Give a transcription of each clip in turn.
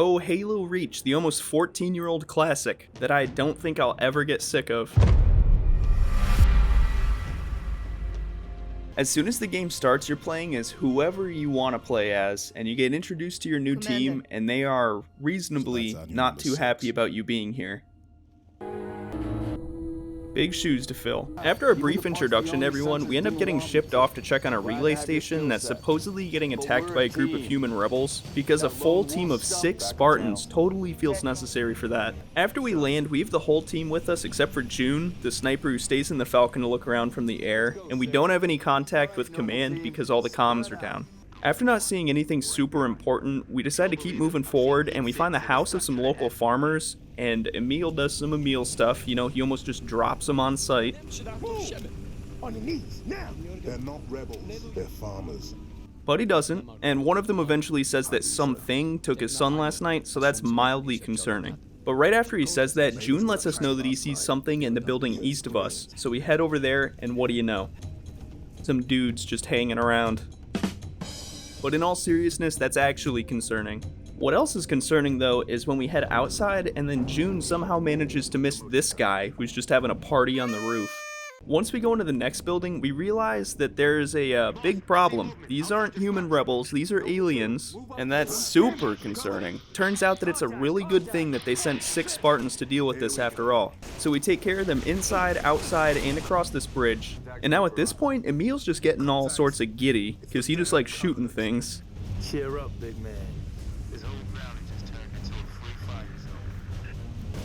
Oh, Halo Reach, the almost 14-year-old classic that I don't think I'll ever get sick of. As soon as the game starts, you're playing as whoever you want to play as, and you get introduced to your new team, and they are reasonably not too happy about you being here. Big shoes to fill. After a brief introduction to everyone, we end up getting shipped off to check on a relay station that's supposedly getting attacked by a group of human rebels, because a full team of 6 Spartans totally feels necessary for that. After we land, we have the whole team with us except for June, the sniper who stays in the Falcon to look around from the air, and we don't have any contact with command because all the comms are down. After not seeing anything super important, we decide to keep moving forward, and we find the house of some local farmers, and Emil does some Emil stuff. You know, he almost just drops them on sight. On your knees, now. They're not rebels, they're farmers. But he doesn't, and one of them eventually says that something took his son last night, so that's mildly concerning. But right after he says that, June lets us know that he sees something in the building east of us, so we head over there, and what do you know? Some dudes just hanging around. But in all seriousness, that's actually concerning. What else is concerning though is when we head outside and then June somehow manages to miss this guy who's just having a party on the roof. Once we go into the next building, we realize that there's a big problem. These aren't human rebels, these are aliens, and that's super concerning. Turns out that it's a really good thing that they sent 6 Spartans to deal with this after all. So we take care of them inside, outside, and across this bridge. And now at this point, Emil's just getting all sorts of giddy, because he just likes shooting things. Cheer up, big man.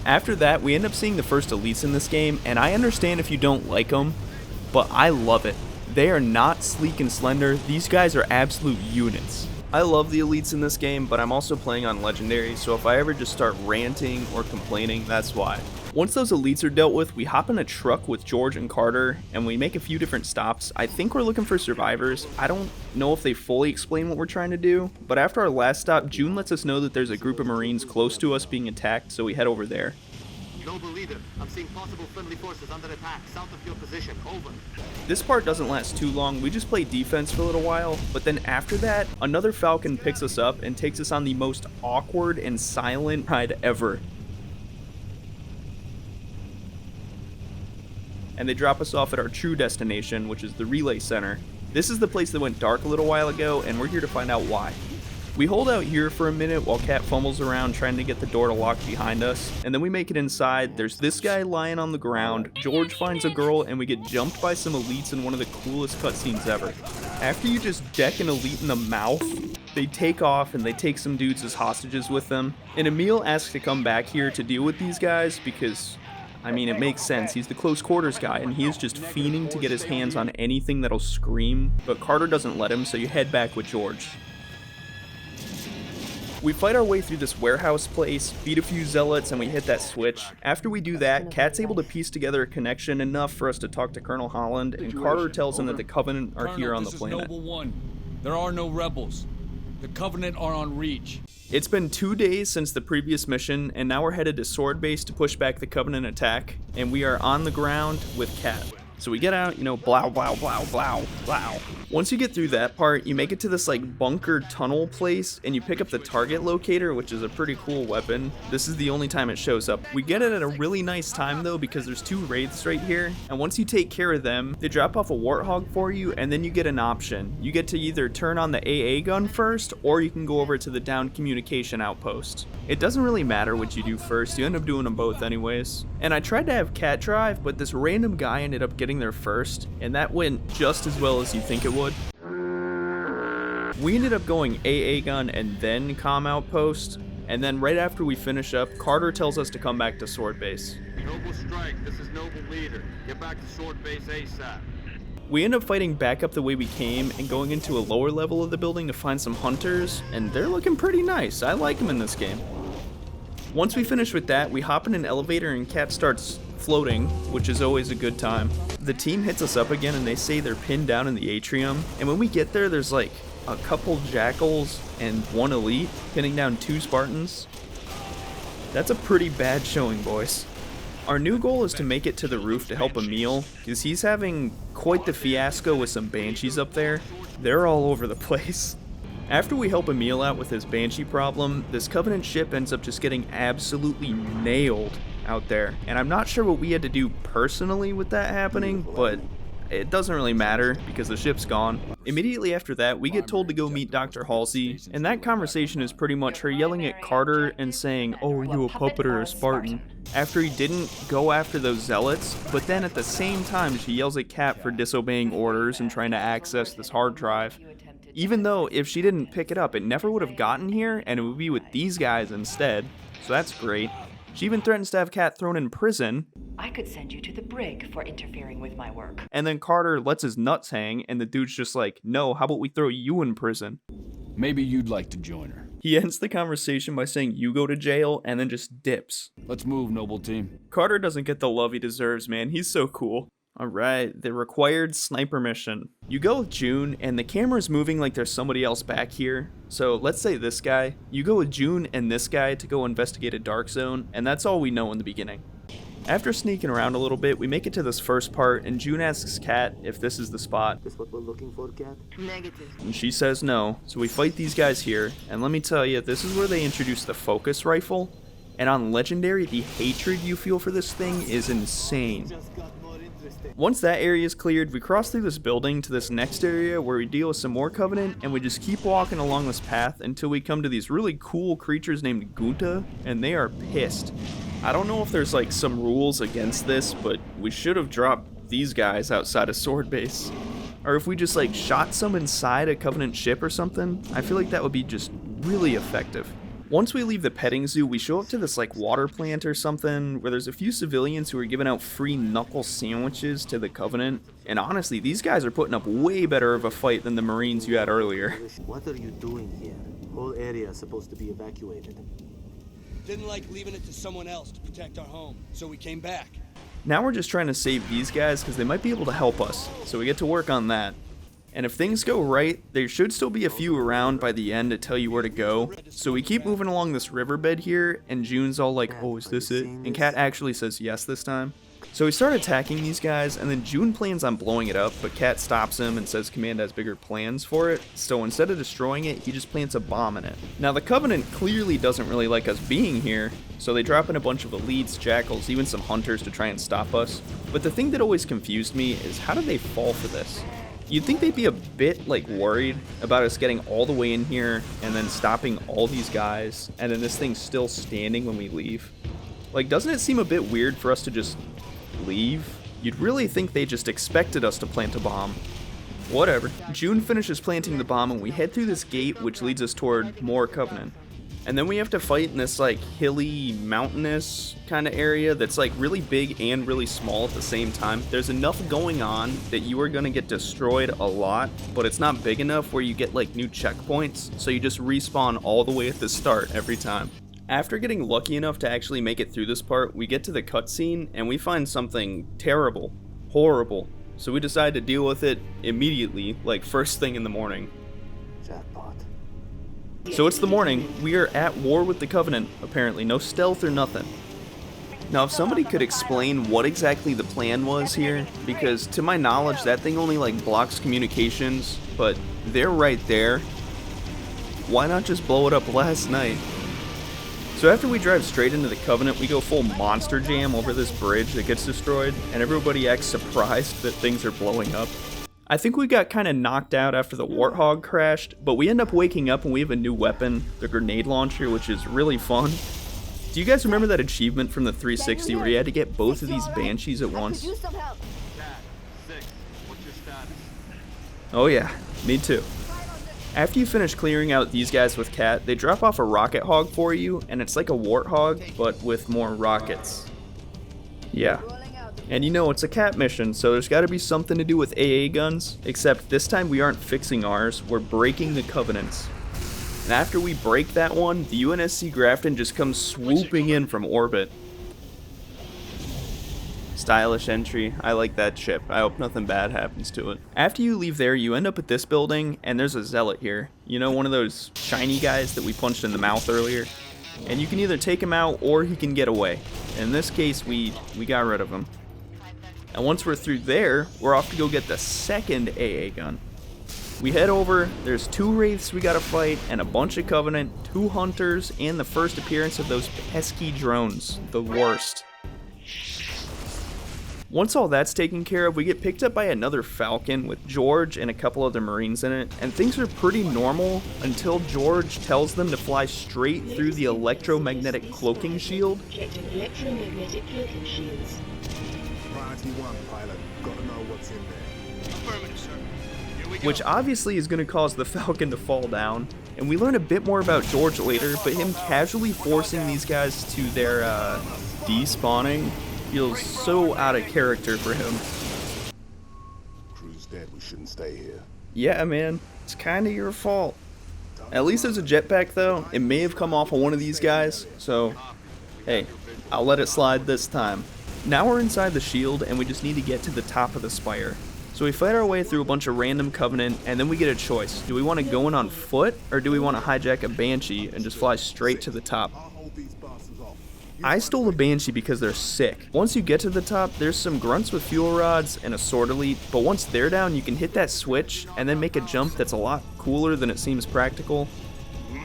After that, we end up seeing the first elites in this game, and I understand if you don't like them, but I love it. They are not sleek and slender, these guys are absolute units. I love the elites in this game, but I'm also playing on Legendary, so if I ever just start ranting or complaining, that's why. Once those elites are dealt with, we hop in a truck with George and Carter, and we make a few different stops. I think we're looking for survivors. I don't know if they fully explain what we're trying to do, but after our last stop, June lets us know that there's a group of Marines close to us being attacked, so we head over there. Noble leader, I'm seeing possible friendly forces under attack south of your position. Over. This part doesn't last too long, we just play defense for a little while, but then after that, another Falcon picks us up and takes us on the most awkward and silent ride ever. And they drop us off at our true destination, which is the relay center. This is the place that went dark a little while ago, and we're here to find out why. We hold out here for a minute while Kat fumbles around trying to get the door to lock behind us, and then we make it inside. There's this guy lying on the ground, George finds a girl, and we get jumped by some elites in one of the coolest cutscenes ever. After you just deck an elite in the mouth, they take off and they take some dudes as hostages with them, and Emil asks to come back here to deal with these guys because, I mean, it makes sense. He's the close quarters guy, and he is just fiending to get his hands on anything that'll scream, but Carter doesn't let him, so you head back with George. We fight our way through this warehouse place, beat a few zealots, and we hit that switch. After we do that, Kat's able to piece together a connection enough for us to talk to Colonel Holland, and Carter tells him that the Covenant are here on the planet. Noble One. There are no rebels. The Covenant are on Reach. It's been 2 days since the previous mission, and now we're headed to Sword Base to push back the Covenant attack, and we are on the ground with Kat. So we get out, you know, blow, blow, blow, blow, blow. Once you get through that part, you make it to this like bunker tunnel place, and you pick up the target locator, which is a pretty cool weapon. This is the only time it shows up. We get it at a really nice time though, because there's 2 wraiths right here, and once you take care of them, they drop off a warthog for you, and then you get an option. You get to either turn on the AA gun first, or you can go over to the downed communication outpost. It doesn't really matter what you do first, you end up doing them both anyways. And I tried to have Kat drive, but this random guy ended up getting there first, and that went just as well as you think it would. We ended up going AA gun and then comm outpost, and then right after we finish up, Carter tells us to come back to Sword Base. Noble strike, this is Noble leader. Get back to Sword Base ASAP. We end up fighting back up the way we came and going into a lower level of the building to find some hunters, and they're looking pretty nice. I like them in this game. Once we finish with that, we hop in an elevator and Kat starts floating, which is always a good time. The team hits us up again and they say they're pinned down in the atrium, and when we get there, there's like a couple jackals and 1 elite pinning down 2 Spartans. That's a pretty bad showing, boys. Our new goal is to make it to the roof to help Emil, because he's having quite the fiasco with some banshees up there. They're all over the place. After we help Emil out with his Banshee problem, this Covenant ship ends up just getting absolutely nailed out there. And I'm not sure what we had to do personally with that happening, but it doesn't really matter because the ship's gone. Immediately after that, we get told to go meet Dr. Halsey, and that conversation is pretty much her yelling at Carter and saying, "Oh, are you a puppet or a Spartan?" After he didn't go after those zealots, but then at the same time she yells at Kat for disobeying orders and trying to access this hard drive. Even though if she didn't pick it up, it never would have gotten here, and it would be with these guys instead, so that's great. She even threatens to have Kat thrown in prison. I could send you to the brig for interfering with my work. And then Carter lets his nuts hang, and the dude's just like, "No, how about we throw you in prison?" Maybe you'd like to join her. He ends the conversation by saying you go to jail, and then just dips. Let's move, noble team. Carter doesn't get the love he deserves, man. He's so cool. Alright, the required sniper mission. You go with June, and the camera's moving like there's somebody else back here. So let's say this guy. You go with June and this guy to go investigate a dark zone, and that's all we know in the beginning. After sneaking around a little bit, we make it to this first part, and June asks Kat if this is the spot. This what we're looking for, Cat? Negative. And she says no, so we fight these guys here, and let me tell you, this is where they introduce the focus rifle, and on Legendary, the hatred you feel for this thing is insane. Once that area is cleared, we cross through this building to this next area where we deal with some more Covenant, and we just keep walking along this path until we come to these really cool creatures named Gunta, and they are pissed. I don't know if there's like some rules against this, but we should have dropped these guys outside of Sword Base. Or if we just like shot some inside a Covenant ship or something, I feel like that would be just really effective. Once we leave the petting zoo, we show up to this like water plant or something where there's a few civilians who are giving out free knuckle sandwiches to the Covenant. And honestly, these guys are putting up way better of a fight than the Marines you had earlier. What are you doing here? Whole area is supposed to be evacuated. Didn't like leaving it to someone else to protect our home, so we came back. Now we're just trying to save these guys because they might be able to help us, so we get to work on that. And if things go right, there should still be a few around by the end to tell you where to go. So we keep moving along this riverbed here, and June's all like, "Oh, is this it?" And Kat actually says yes this time. So we start attacking these guys, and then June plans on blowing it up, but Kat stops him and says Command has bigger plans for it. So instead of destroying it, he just plants a bomb in it. Now the Covenant clearly doesn't really like us being here, so they drop in a bunch of elites, jackals, even some hunters to try and stop us. But the thing that always confused me is how did they fall for this? You'd think they'd be a bit like worried about us getting all the way in here and then stopping all these guys and then this thing's still standing when we leave. Like, doesn't it seem a bit weird for us to just leave? You'd really think they just expected us to plant a bomb. Whatever. June finishes planting the bomb and we head through this gate which leads us toward more Covenant. And then we have to fight in this like hilly, mountainous kind of area that's like really big and really small at the same time. There's enough going on that you are going to get destroyed a lot, but it's not big enough where you get like new checkpoints, so you just respawn all the way at the start every time. After getting lucky enough to actually make it through this part, we get to the cutscene and we find something terrible, horrible. So we decide to deal with it immediately, like first thing in the morning. Jackpot. So it's the morning, we are at war with the Covenant, apparently, no stealth or nothing. Now if somebody could explain what exactly the plan was here, because to my knowledge that thing only like blocks communications, but they're right there. Why not just blow it up last night? So after we drive straight into the Covenant, we go full monster jam over this bridge that gets destroyed, and everybody acts surprised that things are blowing up. I think we got kind of knocked out after the Warthog crashed, but we end up waking up and we have a new weapon, the grenade launcher, which is really fun. Do you guys remember that achievement from the 360 where you had to get both of these Banshees at once? Cat, 6, what's your status? Oh yeah, me too. After you finish clearing out these guys with Kat, they drop off a rocket hog for you, and it's like a Warthog, but with more rockets. Yeah. And you know, it's a Kat mission, so there's gotta be something to do with AA guns, except this time we aren't fixing ours, we're breaking the Covenant's. And after we break that one, the UNSC Grafton just comes swooping in from orbit. Stylish entry. I like that ship. I hope nothing bad happens to it. After you leave there, you end up at this building, and there's a zealot here. You know, one of those shiny guys that we punched in the mouth earlier? And you can either take him out, or he can get away. In this case, we got rid of him. And once we're through there, we're off to go get the second AA gun. We head over, there's 2 Wraiths we gotta fight, and a bunch of Covenant, 2 Hunters, and the first appearance of those pesky drones. The worst. Once all that's taken care of, we get picked up by another Falcon with George and a couple other Marines in it, and things are pretty normal until George tells them to fly straight through the electromagnetic cloaking shield. Electromagnetic cloaking shields. Priority 1, pilot. Gotta know what's in there. Affirmative, sir. Here we go. Which obviously is going to cause the Falcon to fall down, and we learn a bit more about George later, but him casually forcing these guys to their despawning feels so out of character for him. Crew's dead. We shouldn't stay here. Yeah, man, it's kind of your fault. At least there's a jetpack though. It may have come off of one of these guys, so hey, I'll let it slide this time. Now we're inside the shield and we just need to get to the top of the spire. So we fight our way through a bunch of random Covenant and then we get a choice. Do we want to go in on foot or do we want to hijack a Banshee and just fly straight to the top? I'll hold these bastards off. I stole a Banshee because they're sick. Once you get to the top, there's some grunts with fuel rods and a sword elite, but once they're down, you can hit that switch and then make a jump that's a lot cooler than it seems practical.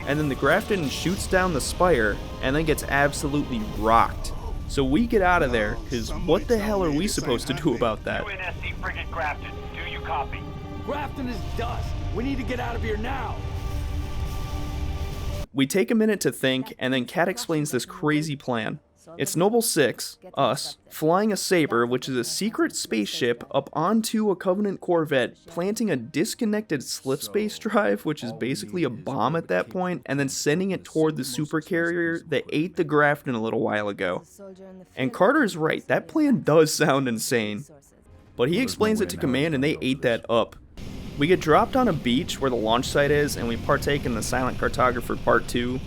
And then the Grafton shoots down the spire and then gets absolutely rocked. So we get out of there, because what the hell are we supposed to do about that? UNSC frigate Grafton. Do you copy? Grafton is dust. We need to get out of here now. We take a minute to think, and then Kat explains this crazy plan. It's Noble 6, us, flying a Saber, which is a secret spaceship, up onto a Covenant Corvette, planting a disconnected slip space drive, which is basically a bomb at that point, and then sending it toward the supercarrier that ate the Grafton a little while ago. And Carter's right, that plan does sound insane. But he explains it to Command and they ate that up. We get dropped on a beach where the launch site is, and we partake in the Silent Cartographer Part 2,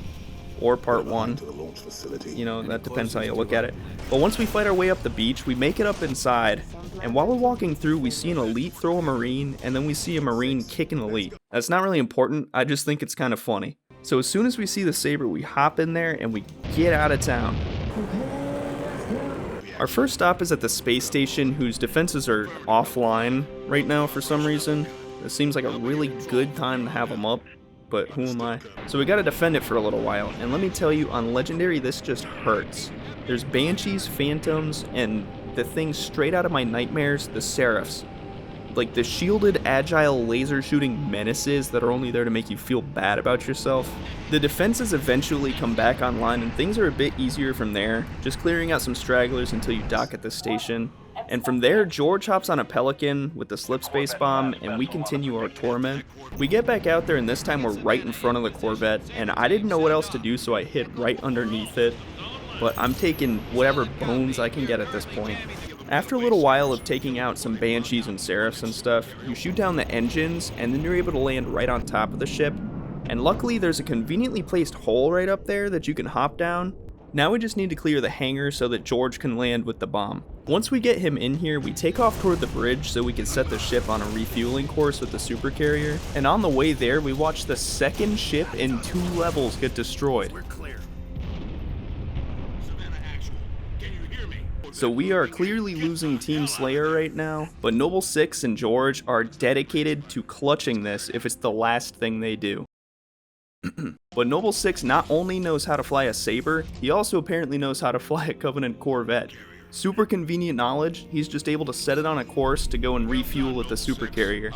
or Part 1. To the launch facility. You know, that depends how you look at it. But once we fight our way up the beach, we make it up inside, and while we're walking through, we see an elite throw a Marine, and then we see a Marine kick an elite. That's not really important, I just think it's kind of funny. So as soon as we see the Saber, we hop in there, and we get out of town. Our first stop is at the space station, whose defenses are offline right now for some reason. It seems like a really good time to have them up, but who am I? So we gotta defend it for a little while, and let me tell you, on Legendary this just hurts. There's Banshees, Phantoms, and the thing straight out of my nightmares, the Seraphs. Like the shielded, agile, laser-shooting menaces that are only there to make you feel bad about yourself. The defenses eventually come back online, and things are a bit easier from there, just clearing out some stragglers until you dock at the station. And from there, George hops on a Pelican with the slip space bomb, and we continue our torment. We get back out there, and this time we're right in front of the Corvette, and I didn't know what else to do, so I hit right underneath it. But I'm taking whatever bones I can get at this point. After a little while of taking out some Banshees and Seraphs and stuff, you shoot down the engines, and then you're able to land right on top of the ship. And luckily, there's a conveniently placed hole right up there that you can hop down. Now we just need to clear the hangar so that George can land with the bomb. Once we get him in here, we take off toward the bridge so we can set the ship on a refueling course with the supercarrier. And on the way there, we watch the second ship in 2 levels get destroyed. We're clear. So we are clearly losing Team Slayer right now, but Noble 6 and George are dedicated to clutching this if it's the last thing they do. But Noble 6 not only knows how to fly a Saber, he also apparently knows how to fly a Covenant Corvette. Super convenient knowledge, he's just able to set it on a course to go and refuel at the supercarrier.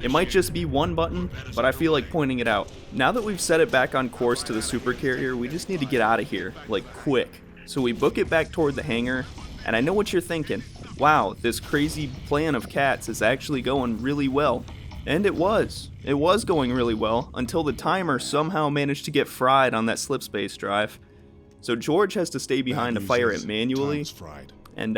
It might just be one button, but I feel like pointing it out. Now that we've set it back on course to the supercarrier, we just need to get out of here, like quick. So we book it back toward the hangar, and I know what you're thinking. Wow, this crazy plan of Kat's is actually going really well. And it was. It was going really well until the timer somehow managed to get fried on that slip space drive. So George has to stay behind to fire it manually. And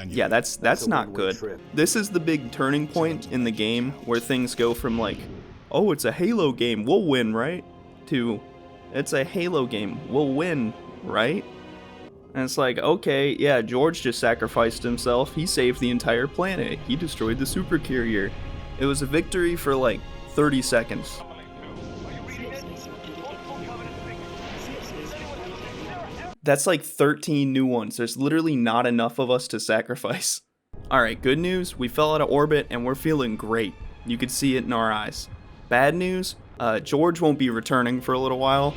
yeah, that's not good. This is the big turning point in the game where things go from like, oh, it's a Halo game, we'll win, right? To, it's a Halo game, we'll win, right? And it's like, okay, yeah, George just sacrificed himself, he saved the entire planet, he destroyed the supercarrier. It was a victory for like 30 seconds. That's like 13 new ones. There's literally not enough of us to sacrifice. Alright, good news, we fell out of orbit and we're feeling great. You could see it in our eyes. Bad news, George won't be returning for a little while.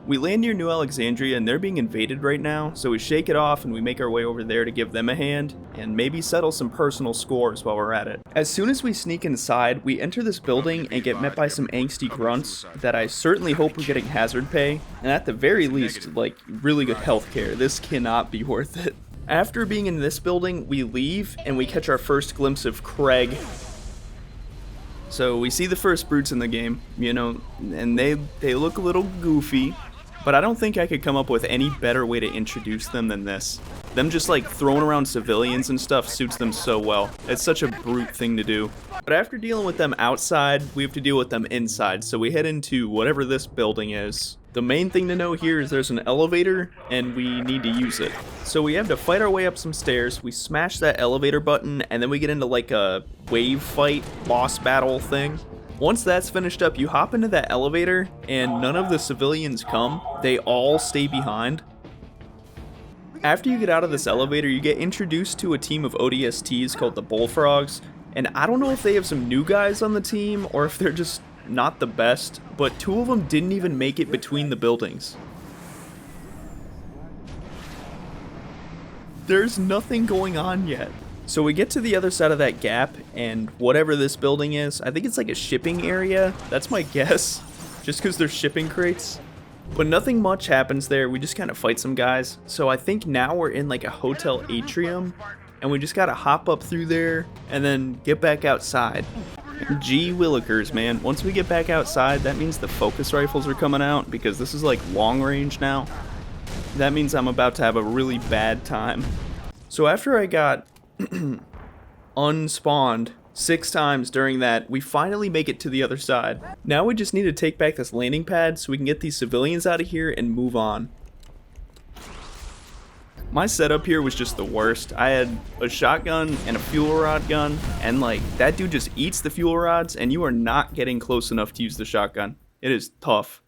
We land near New Alexandria and they're being invaded right now, so we shake it off and we make our way over there to give them a hand and maybe settle some personal scores while we're at it. As soon as we sneak inside, we enter this building and get met by some angsty grunts that I certainly hope we're getting hazard pay, and at the very least, like, really good healthcare. This cannot be worth it. After being in this building, we leave and we catch our first glimpse of Craig. So we see the first brutes in the game, you know, and they look a little goofy. But I don't think I could come up with any better way to introduce them than this. Them just like throwing around civilians and stuff suits them so well. It's such a brute thing to do. But after dealing with them outside, we have to deal with them inside. So we head into whatever this building is. The main thing to know here is there's an elevator and we need to use it. So we have to fight our way up some stairs. We smash that elevator button and then we get into like a wave fight, boss battle thing. Once that's finished up, you hop into that elevator, and none of the civilians come. They all stay behind. After you get out of this elevator, you get introduced to a team of ODSTs called the Bullfrogs, and I don't know if they have some new guys on the team, or if they're just not the best, but 2 of them didn't even make it between the buildings. There's nothing going on yet. So we get to the other side of that gap, and whatever this building is, I think it's like a shipping area. That's my guess, just because there's shipping crates. But nothing much happens there. We just kind of fight some guys. So I think now we're in like a hotel atrium, and we just gotta hop up through there and then get back outside. Gee willikers, man. Once we get back outside, that means the focus rifles are coming out, because this is like long range now. That means I'm about to have a really bad time. So after I got unspawned 6 times during that, we finally make it to the other side. Now we just need to take back this landing pad so we can get these civilians out of here and move on. My setup here was just the worst. I had a shotgun and a fuel rod gun, and like, that dude just eats the fuel rods and you are not getting close enough to use the shotgun. It is tough.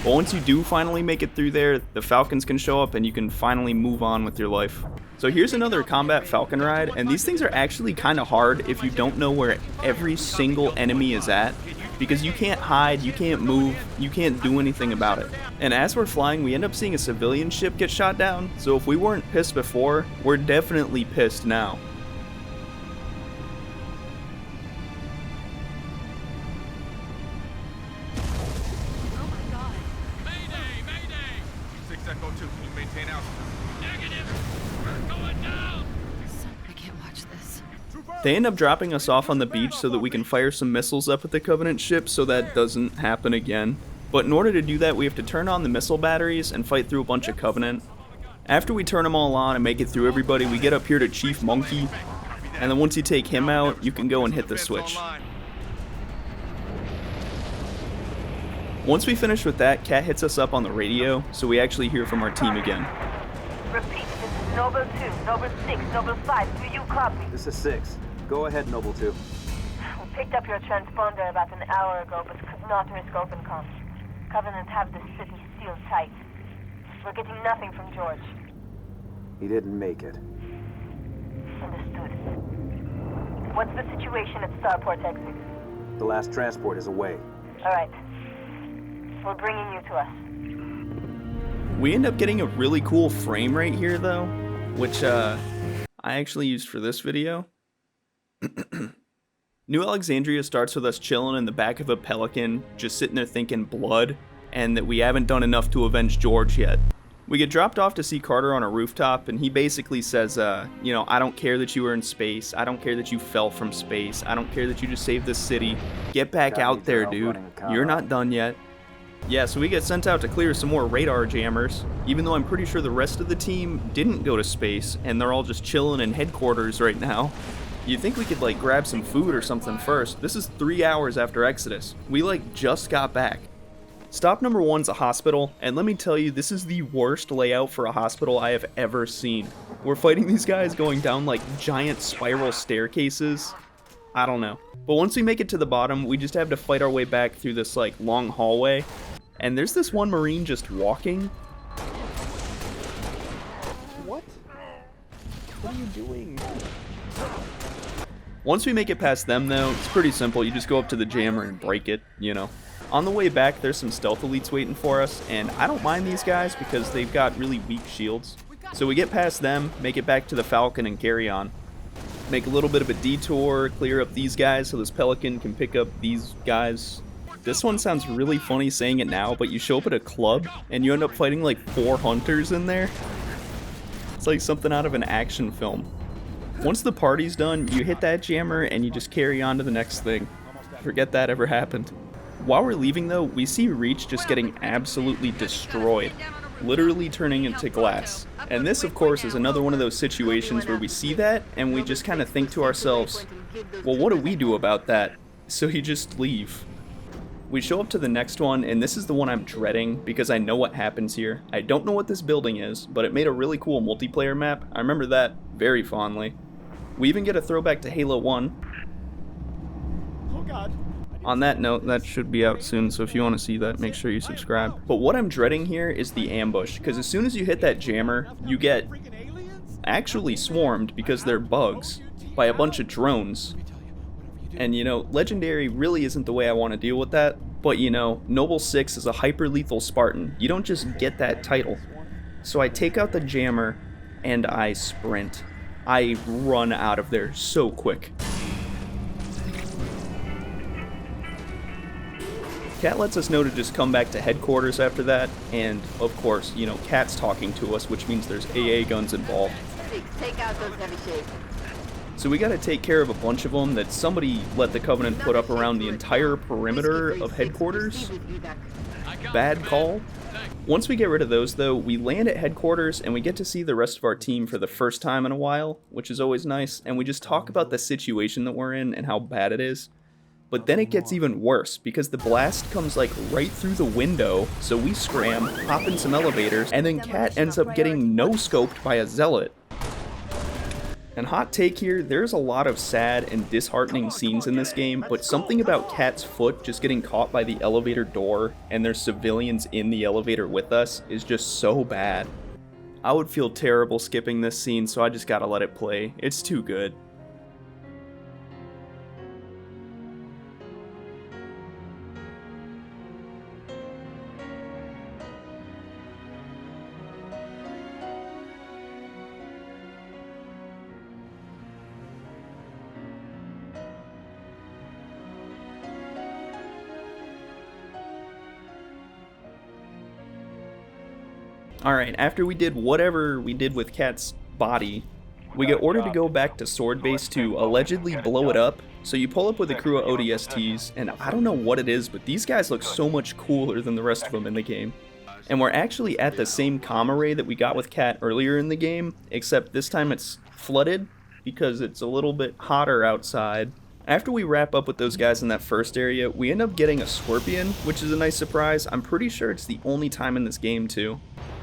But once you do finally make it through there, the Falcons can show up and you can finally move on with your life. So here's another combat Falcon ride, and these things are actually kind of hard if you don't know where every single enemy is at, because you can't hide, you can't move, you can't do anything about it. And as we're flying, we end up seeing a civilian ship get shot down, so if we weren't pissed before, we're definitely pissed now. They end up dropping us off on the beach so that we can fire some missiles up at the Covenant ship so that doesn't happen again. But in order to do that, we have to turn on the missile batteries and fight through a bunch of Covenant. After we turn them all on and make it through everybody, we get up here to Chief Monkey, and then once you take him out, you can go and hit the switch. Once we finish with that, Kat hits us up on the radio, so we actually hear from our team again. Repeat, this is Noble 2, Noble 6, Noble 5. Do you copy? This is 6. Go ahead, Noble 2. We picked up your transponder about an hour ago, but could not risk open comms. Covenant have the city sealed tight. We're getting nothing from George. He didn't make it. Understood. What's the situation at Starport exit? The last transport is away. All right. We're bringing you to us. We end up getting a really cool frame right here, though, which I actually used for this video. New Alexandria starts with us chilling in the back of a Pelican, just sitting there thinking blood, and that we haven't done enough to avenge George yet. We get dropped off to see Carter on a rooftop, and he basically says, you know, I don't care that you were in space, I don't care that you fell from space, I don't care that you just saved this city. Get back out there, dude. You're not done yet. Yeah, so we get sent out to clear some more radar jammers, even though I'm pretty sure the rest of the team didn't go to space, and they're all just chilling in headquarters right now. You'd think we could, like, grab some food or something first. This is 3 hours after Exodus. We, like, just got back. Stop number 1's a hospital, and let me tell you, this is the worst layout for a hospital I have ever seen. We're fighting these guys going down, like, giant spiral staircases. I don't know. But once we make it to the bottom, we just have to fight our way back through this, like, long hallway. And there's this one Marine just walking. What? What are you doing? Once we make it past them though, it's pretty simple. You just go up to the jammer and break it, you know. On the way back, there's some stealth elites waiting for us, and I don't mind these guys because they've got really weak shields. So we get past them, make it back to the Falcon, and carry on. Make a little bit of a detour, clear up these guys so this Pelican can pick up these guys. This one sounds really funny saying it now, but you show up at a club, and you end up fighting like 4 hunters in there. It's like something out of an action film. Once the party's done, you hit that jammer, and you just carry on to the next thing. Forget that ever happened. While we're leaving though, we see Reach just getting absolutely destroyed. Literally turning into glass. And this, of course, is another one of those situations where we see that, and we just kind of think to ourselves, well, what do we do about that? So you just leave. We show up to the next one, and this is the one I'm dreading, because I know what happens here. I don't know what this building is, but it made a really cool multiplayer map. I remember that very fondly. We even get a throwback to Halo 1. Oh God. On that note, that should be out soon, so if you want to see that, make sure you subscribe. But what I'm dreading here is the ambush, because as soon as you hit that jammer, you get actually swarmed, because they're bugs, by a bunch of drones. And you know, Legendary really isn't the way I want to deal with that, but you know, Noble 6 is a hyper-lethal Spartan. You don't just get that title. So I take out the jammer, and I sprint. I run out of there so quick. Cat lets us know to just come back to headquarters after that, and of course, you know, Cat's talking to us, which means there's AA guns involved. Take out those heavy shapes. So we gotta take care of a bunch of them that somebody let the Covenant put up around the entire perimeter of headquarters. Bad call. Once we get rid of those though, we land at headquarters and we get to see the rest of our team for the first time in a while, which is always nice, and we just talk about the situation that we're in and how bad it is. But then it gets even worse, because the blast comes like right through the window, so we scram, hop in some elevators, and then Cat ends up getting no-scoped by a zealot. And hot take here, there's a lot of sad and disheartening scenes in this game, but something about Cat's foot just getting caught by the elevator door, and there's civilians in the elevator with us, is just so bad. I would feel terrible skipping this scene, so I just gotta let it play. It's too good. Alright, after we did whatever we did with Cat's body, we get ordered to go back to Sword Base to allegedly blow it up. So you pull up with a crew of ODSTs, and I don't know what it is, but these guys look so much cooler than the rest of them in the game. And we're actually at the same comm array that we got with Cat earlier in the game, except this time it's flooded, because it's a little bit hotter outside. After we wrap up with those guys in that first area, we end up getting a Scorpion, which is a nice surprise. I'm pretty sure it's the only time in this game too.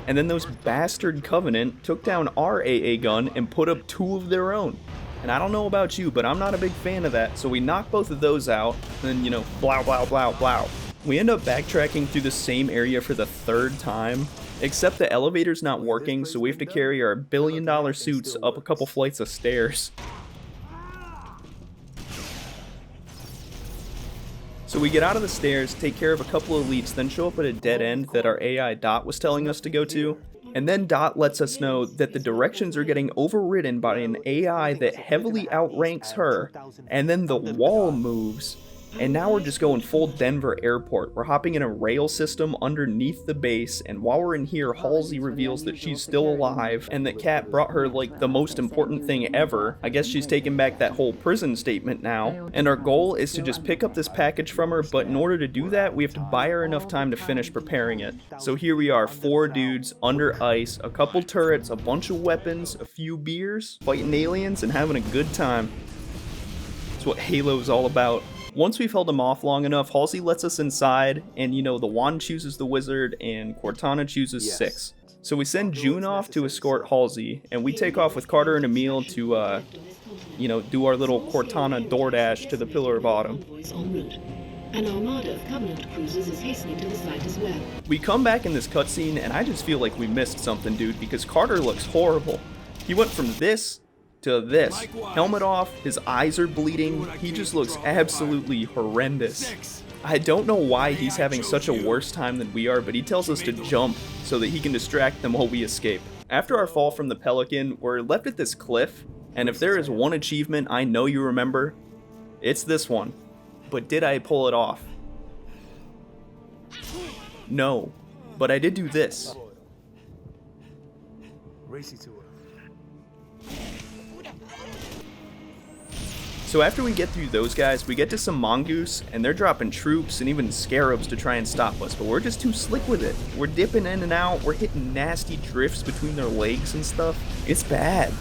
And then those bastard Covenant took down our AA gun and put up 2 of their own. And I don't know about you, but I'm not a big fan of that, so we knock both of those out, and then, you know, blow, blow, blow, blow. We end up backtracking through the same area for the 3rd time, except the elevator's not working, so we have to carry our billion-dollar suits up a couple flights of stairs. So we get out of the stairs, take care of a couple of elites, then show up at a dead end that our AI Dot was telling us to go to. And then Dot lets us know that the directions are getting overridden by an AI that heavily outranks her. And then the wall moves. And now we're just going full Denver Airport. We're hopping in a rail system underneath the base, and while we're in here, Halsey reveals that she's still alive, and that Cat brought her, like, the most important thing ever. I guess she's taking back that whole prison statement now. And our goal is to just pick up this package from her, but in order to do that, we have to buy her enough time to finish preparing it. So here we are, 4 dudes, under ice, a couple turrets, a bunch of weapons, a few beers, fighting aliens, and having a good time. That's what Halo's all about. Once we've held him off long enough, Halsey lets us inside, and you know, the Wand chooses the Wizard, and Cortana chooses 6. So we send June off to escort Halsey, and we take off with Carter and Emil to, you know, do our little Cortana DoorDash to the Pillar of Autumn. An armada of Covenant cruisers is hastening to the site as well. We come back in this cutscene, and I just feel like we missed something, dude, because Carter looks horrible. He went from this to this. Helmet off, his eyes are bleeding, he just looks absolutely horrendous. I don't know why he's having such a worse time than we are, but he tells us to jump so that he can distract them while we escape. After our fall from the Pelican, we're left at this cliff, and if there is one achievement I know you remember, it's this one. But did I pull it off? No, but I did do this. So after we get through those guys, we get to some mongoose, and they're dropping troops and even scarabs to try and stop us, but we're just too slick with it. We're dipping in and out, we're hitting nasty drifts between their legs and stuff. It's bad.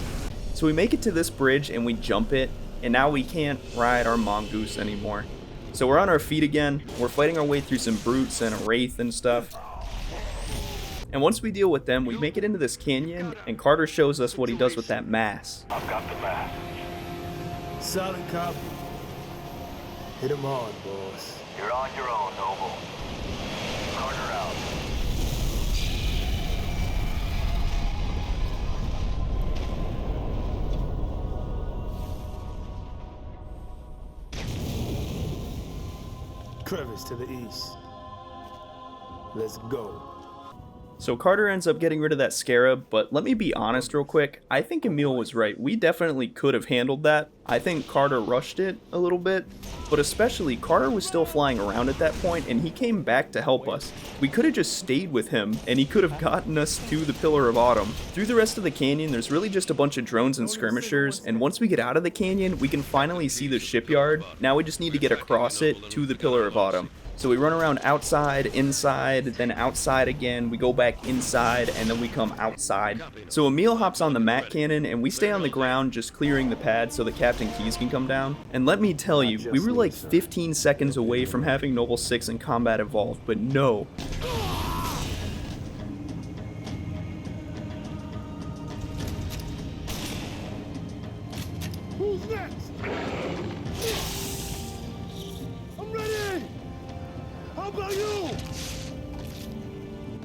So we make it to this bridge and we jump it, and now we can't ride our mongoose anymore. So we're on our feet again, we're fighting our way through some brutes and a wraith and stuff. And once we deal with them, we make it into this canyon, and Carter shows us what he does with that mass. I've got the mass. Solid copy. Hit him hard, boss. You're on your own, Noble. Carter out. Crevice to the east. Let's go. So Carter ends up getting rid of that scarab, but let me be honest real quick, I think Emil was right. We definitely could have handled that. I think Carter rushed it a little bit, but especially Carter was still flying around at that point and he came back to help us. We could have just stayed with him and he could have gotten us to the Pillar of Autumn. Through the rest of the canyon, there's really just a bunch of drones and skirmishers, and once we get out of the canyon, we can finally see the shipyard. Now we just need to get across it to the Pillar of Autumn. So we run around outside, inside, then outside again, we go back inside, and then we come outside. So Emil hops on the mat cannon, and we stay on the ground just clearing the pad so that Captain Keyes can come down. And let me tell you, we were like 15 seconds away from having Noble 6 in combat evolved, but no. Who's next? I'm ready! How about you?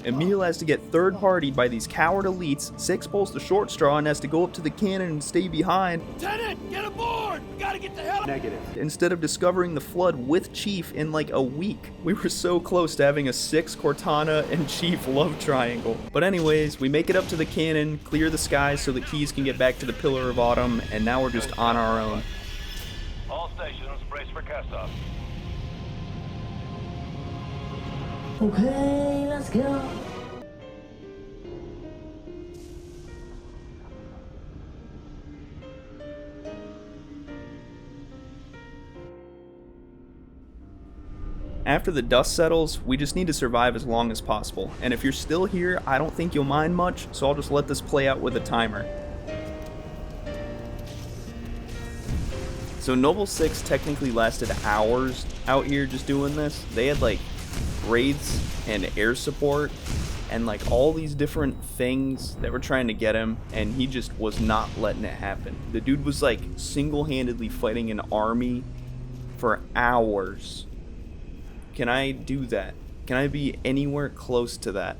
Emil has to get third-partied by these coward elites. 6 pulls the short straw and has to go up to the cannon and stay behind. Lieutenant, get aboard! We gotta get the hell out. Negative. Instead of discovering the flood with Chief in like a week. We were so close to having a 6 Cortana and Chief love triangle. But anyways, we make it up to the cannon, clear the skies so that Keyes can get back to the Pillar of Autumn, and now we're just on our own. All stations, brace for cast-off. Okay, let's go. After the dust settles, we just need to survive as long as possible. And if you're still here, I don't think you'll mind much, so I'll just let this play out with a timer. So Noble 6 technically lasted hours out here just doing this. They had like wraiths and air support and like all these different things that were trying to get him, and he just was not letting it happen. The dude was like single-handedly fighting an army for hours. Can I do that? Can I be anywhere close to that?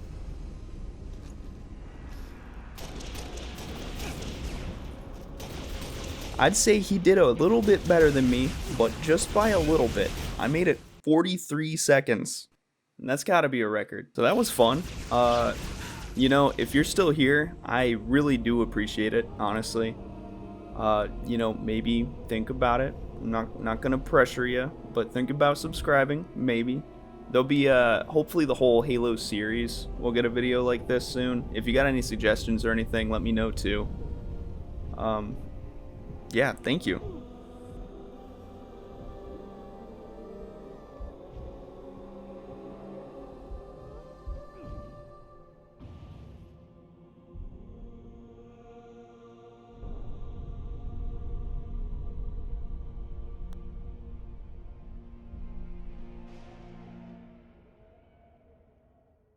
I'd say he did a little bit better than me, but just by a little bit. I made it 43 seconds. And that's gotta be a record. So that was fun. You know, if you're still here, I really do appreciate it, honestly. You know, maybe think about it. I'm not gonna pressure you, but think about subscribing, maybe. There'll be hopefully the whole Halo series. We'll get a video like this soon. If you got any suggestions or anything, let me know too. Yeah, thank you.